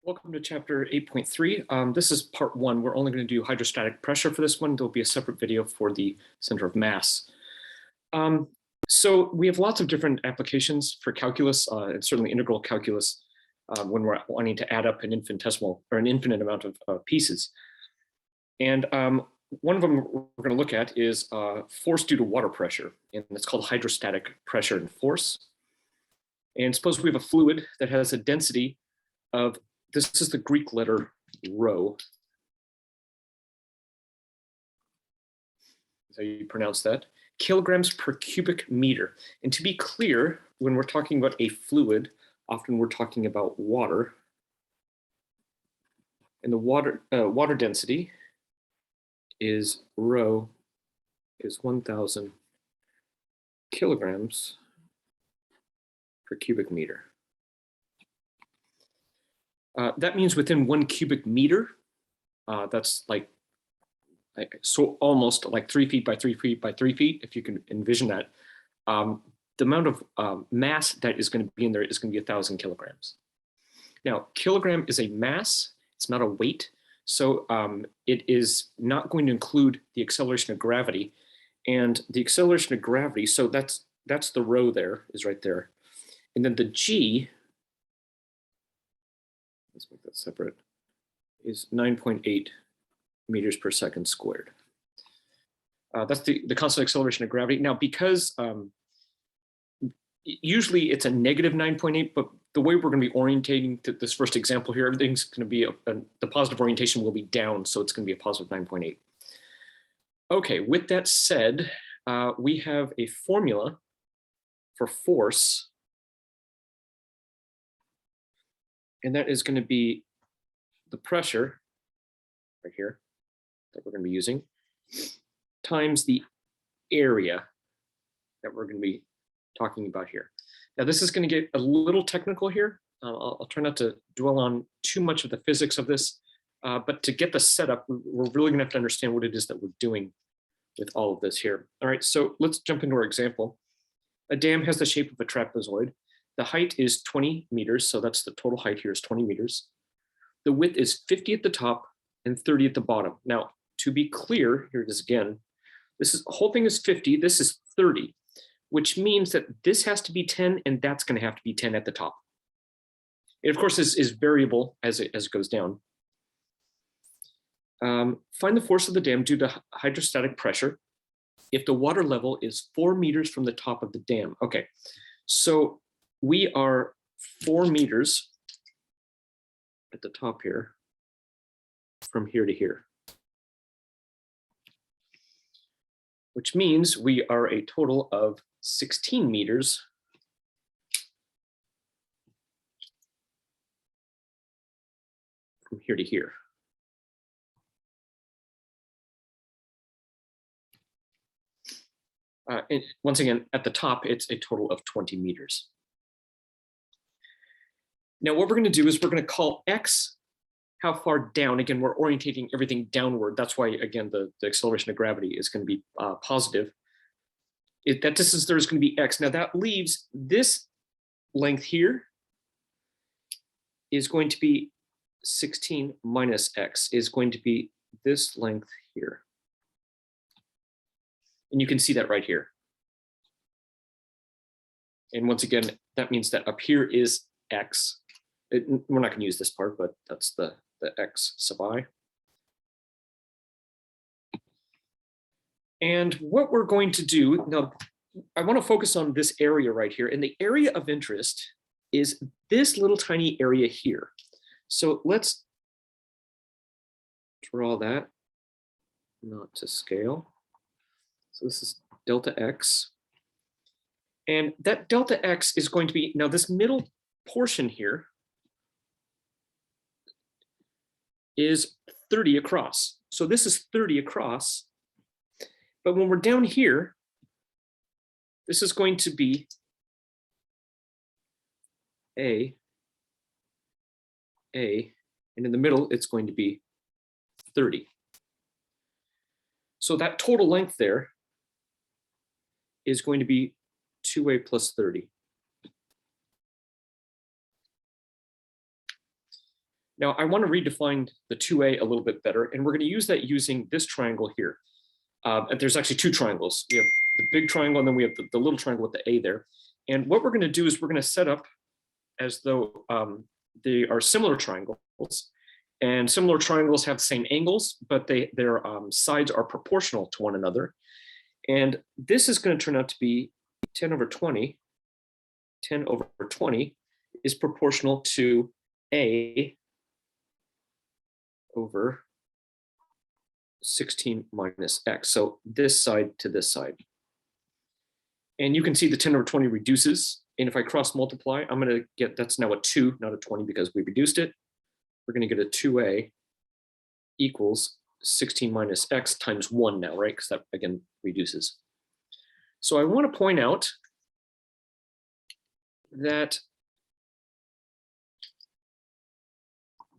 Welcome to chapter 8.3. This is part one. We're only going to do hydrostatic pressure for this one. There'll be a separate video for the center of mass. So we have lots of different applications for calculus, and certainly integral calculus when we're wanting to add up an infinitesimal or an infinite amount of pieces. And one of them we're going to look at is force due to water pressure, and it's called hydrostatic pressure and force. And suppose we have a fluid that has a density of, this is the Greek letter rho. That's how you pronounce that. Kilograms per cubic meter. And to be clear, when we're talking about a fluid, often we're talking about water. And the water density is rho is 1,000 kilograms per cubic meter. That means within 1 cubic meter, that's like so almost like 3 feet by 3 feet by 3 feet, if you can envision that. The amount of mass that is going to be in there is going to be 1,000 kilograms. Now, kilogram is a mass, it's not a weight, so it is not going to include the acceleration of gravity. And the acceleration of gravity, so that's the rho there, is right there. And then the g, let's make that separate, is 9.8 meters per second squared. That's the constant acceleration of gravity. Now, because usually it's a negative 9.8, but the way we're going to be orientating to this first example here, everything's going to be, the positive orientation will be down, so it's going to be a positive 9.8. Okay, with that said, we have a formula for force, and that is going to be the pressure right here that we're going to be using times the area that we're going to be talking about here. Now, this is going to get a little technical here. I'll try not to dwell on too much of the physics of this, but to get the setup, we're really going to have to understand what it is that we're doing with all of this here. All right, so let's jump into our example. A dam has the shape of a trapezoid. The height is 20 meters, so that's the total height here is 20 meters. The width is 50 at the top and 30 at the bottom. Now, to be clear, here it is again, the whole thing is 50, this is 30, which means that this has to be 10 and that's going to have to be 10 at the top. It, of course, is variable as it goes down. Find the force of the dam due to hydrostatic pressure if the water level is 4 meters from the top of the dam. Okay, so we are 4 meters at the top here, from here to here, which means we are a total of 16 meters from here to here. And once again, at the top, it's a total of 20 meters. Now, what we're going to do is we're going to call x how far down. Again, we're orientating everything downward. That's why, again, the acceleration of gravity is going to be positive. That distance there is going to be x. Now, that leaves this length here is going to be 16 minus x is going to be this length here. And you can see that right here. And once again, that means that up here is x. We're not going to use this part, but that's the x sub I. And what we're going to do, now, I want to focus on this area right here. And the area of interest is this little tiny area here. So let's draw that, not to scale. So this is delta x. And that delta x is going to be, now this middle portion here is 30 across. So this is 30 across. But when we're down here, this is going to be A, and in the middle, it's going to be 30. So that total length there is going to be 2a plus 30. Now I want to redefine the 2A a little bit better, and we're going to use that using this triangle here. There's actually two triangles. We have the big triangle, and then we have the little triangle with the A there. And what we're going to do is we're going to set up as though they are similar triangles. And similar triangles have the same angles, but their sides are proportional to one another. And this is going to turn out to be 10 over 20. 10 over 20 is proportional to A over 16 minus x. So this side to this side. And you can see the 10 over 20 reduces. And if I cross multiply, I'm going to get, that's now a 2, not a 20 because we reduced it. We're going to get a 2a equals 16 minus x times 1 now, right? Because that, again, reduces. So I want to point out that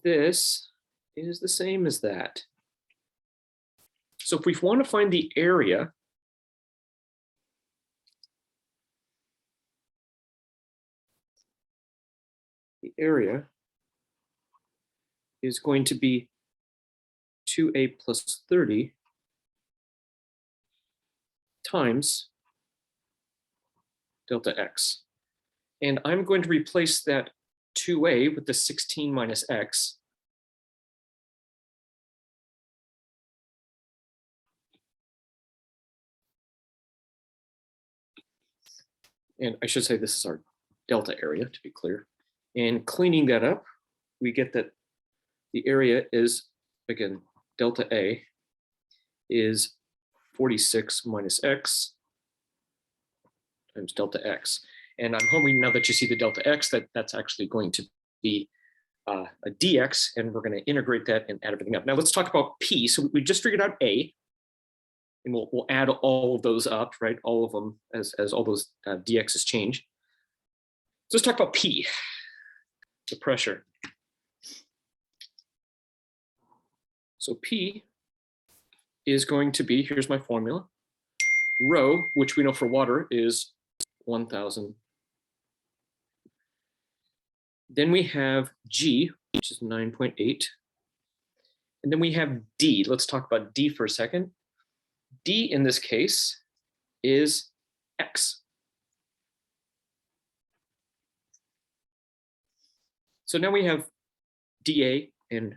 this is the same as that. So if we want to find the area, is going to be 2a plus 30 times delta x. And I'm going to replace that 2a with the 16 minus x. And I should say this is our delta area, to be clear. And cleaning that up, we get that the area is, again, delta A is 46 minus x times delta x. And I'm hoping now that you see the delta x, that's actually going to be a dx, and we're going to integrate that and add everything up. Now let's talk about p. So we just figured out a, and we'll add all of those up, right? All of them as all those dx's change. So let's talk about p, the pressure. So P is going to be, here's my formula, rho, which we know for water is 1,000. Then we have G, which is 9.8. And then we have D. Let's talk about D for a second. D in this case is X. So now we have dA and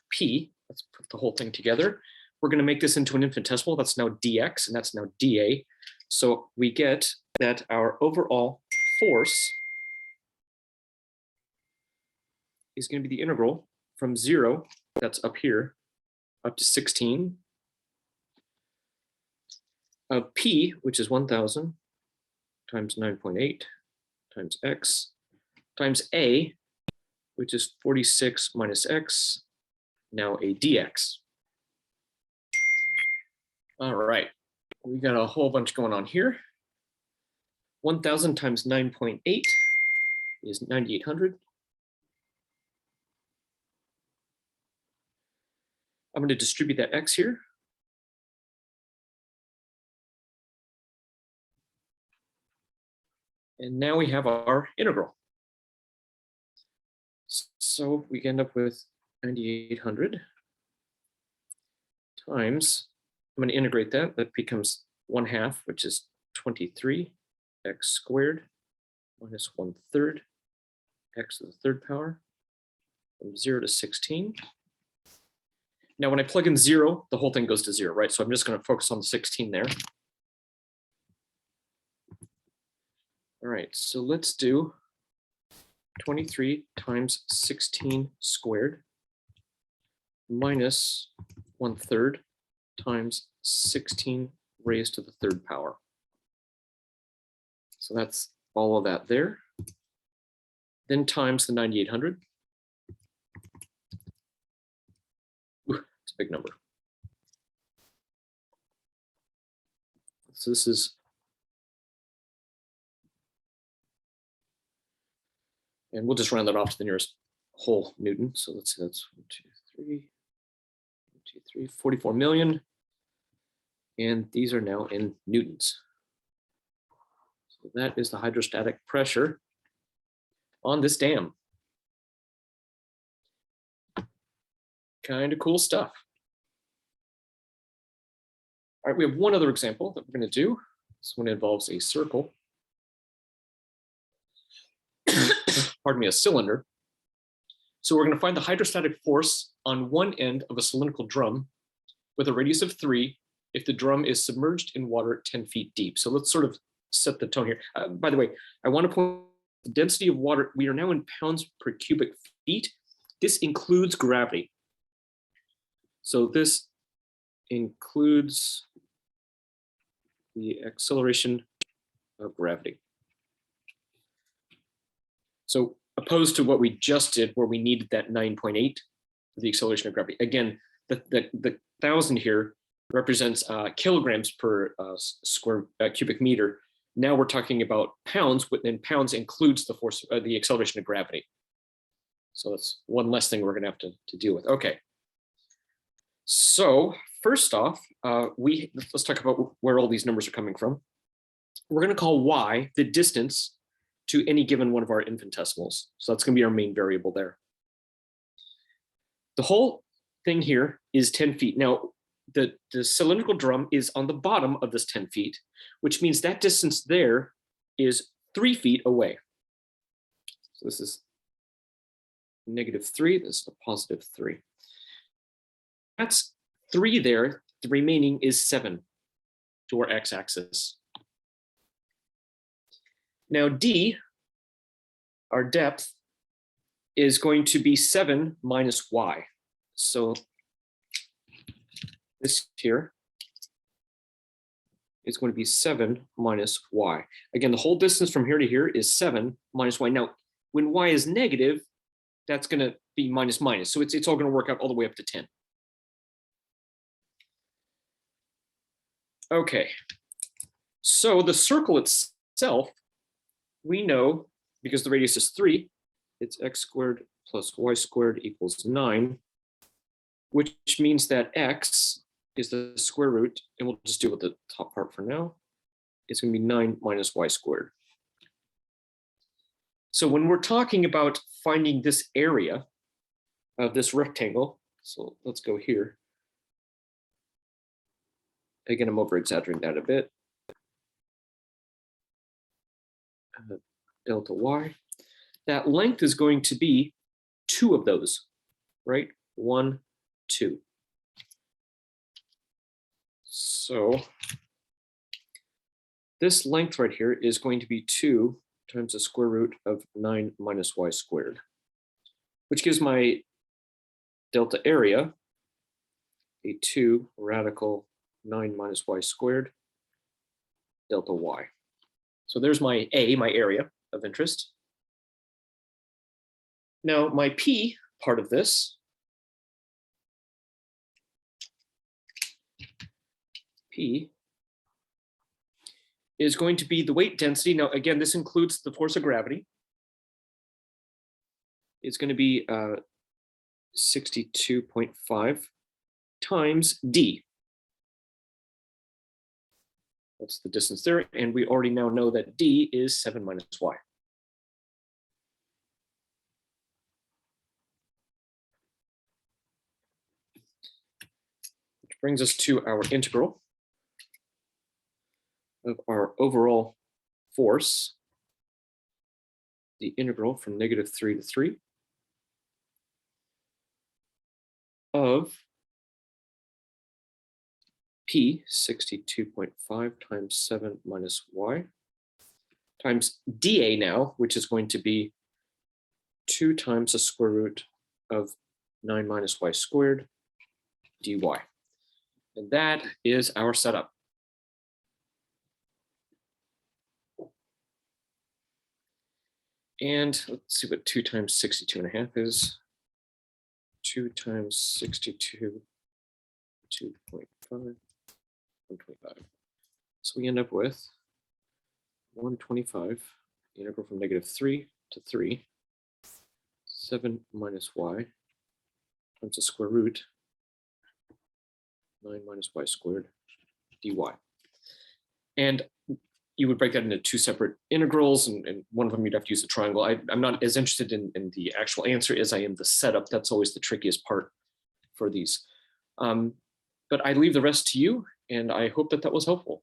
P. Let's put the whole thing together. We're going to make this into an infinitesimal. That's now dx, and that's now dA. So we get that our overall force is going to be the integral from 0, that's up here, up to 16, of P, which is 1,000, times 9.8, times x, times A, which is 46 minus x, now a dx. All right, we got a whole bunch going on here. 1,000 times 9.8 is 9,800. I'm going to distribute that x here. And now we have our integral. So we end up with 9,800 times, I'm going to integrate that. That becomes 1/2, which is 23 x squared minus 1/3 x to the third power from 0 to 16. Now, when I plug in 0, the whole thing goes to 0, right? So I'm just going to focus on the 16 there. All right, so let's do 23 times 16 squared minus 1/3 times 16 raised to the third power. So that's all of that there. Then times the 9,800. It's a big number. So this is, and we'll just round that off to the nearest whole Newton. So let's see, that's 1, 2, 3, 44 million. And these are now in newtons. So that is the hydrostatic pressure on this dam. Kind of cool stuff. All right, we have one other example that we're going to do. This one involves a circle. Pardon me, a cylinder. So we're going to find the hydrostatic force on one end of a cylindrical drum with a radius of 3 if the drum is submerged in water 10 feet deep. So let's sort of set the tone here. By the way, I want to point out the density of water. We are now in pounds per cubic feet. This includes gravity. So this includes the acceleration of gravity. So opposed to what we just did, where we needed that 9.8 for the acceleration of gravity. Again, the 1,000 here represents kilograms per square cubic meter. Now we're talking about pounds, and pounds includes the force, the acceleration of gravity. So that's one less thing we're going to have to deal with. Okay. So first off, let's talk about where all these numbers are coming from. We're going to call y the distance to any given one of our infinitesimals. So that's going to be our main variable there. The whole thing here is 10 feet. Now, the cylindrical drum is on the bottom of this 10 feet, which means that distance there is 3 feet away. So this is -3, this is a +3. That's 3 there, the remaining is 7 to our x-axis. Now d, our depth, is going to be 7 minus y. So this here is going to be 7 minus y. Again, the whole distance from here to here is 7 minus y. Now, when y is negative, that's going to be minus minus. So it's all going to work out all the way up to 10. Okay, so the circle itself, we know, because the radius is 3, it's x squared plus y squared equals 9, which means that x is the square root, and we'll just deal with the top part for now. It's going to be 9 minus y squared. So when we're talking about finding this area of this rectangle, so let's go here. Again, I'm over-exaggerating that a bit. Delta y. That length is going to be 2 of those, right? 1, 2. So this length right here is going to be 2 times the square root of 9 minus y squared, which gives my delta area a 2 radical 9 minus y squared delta y. So there's my A, my area of interest. Now my P part of this, P, is going to be the weight density. Now again, this includes the force of gravity. It's going to be 62.5 times D. That's the distance there, and we already now know that D is 7 minus y. Which brings us to our integral of our overall force, the integral from -3 to 3 of P, 62.5 times 7 minus y, times dA now, which is going to be 2 times the square root of 9 minus y squared dy. And that is our setup. And let's see what 2 times 62.5 is. 2 times 62, 2.5, 125. So we end up with 125, integral from -3 to 3, 7 minus y times the square root, 9 minus y squared dy. And you would break that into 2 separate integrals, and one of them you'd have to use the triangle. I'm not as interested in the actual answer as I am the setup. That's always the trickiest part for these. But I leave the rest to you, and I hope that that was helpful.